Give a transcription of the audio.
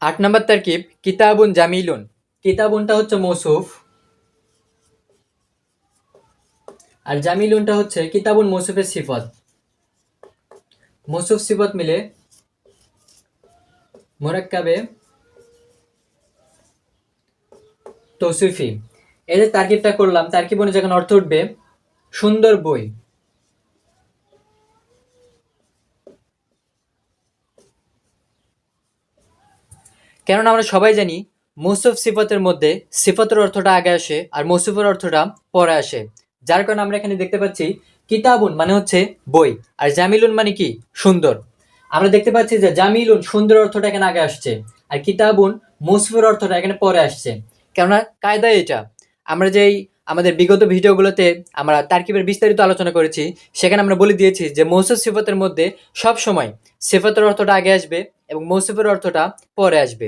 8 নম্বর তারকিব কিতাবুন জামিলুন। কিতাবুনটা হচ্ছে মৌসুফ আর জামিলুনটা হচ্ছে কিতাবুন মৌসুফের সিফত। মৌসুফ সিফত মিলে মুরাক্কাবে তৌসিফি। এই যে তারকিবটা করলাম, তারকিব অনুযায়ী যখন অর্থ উঠবে সুন্দর বই। কেননা আমরা সবাই জানি মৌসুফ সিফতের মধ্যে সিফতের অর্থটা আগে আসে আর মৌসুফের অর্থটা পরে আসে। যার কারণে আমরা এখানে দেখতে পাচ্ছি কিতাবুন মানে হচ্ছে বই আর জামিলুন মানে কি সুন্দর। আমরা দেখতে পাচ্ছি যে জামিলুন সুন্দর অর্থটা এখানে আগে আসছে আর কিতাবুন মৌসুফের অর্থটা এখানে পরে আসছে। কেননা কায়দা এটা। আমরা যেই আমাদের বিগত ভিডিওগুলোতে আমরা তারকিবের বিস্তারিত আলোচনা করেছি, সেখানে আমরা বলে দিয়েছি যে মৌসুফ সিফতের মধ্যে সব সময় সিফতের অর্থটা আগে আসবে এবং মৌসুফের অর্থটা পরে আসবে।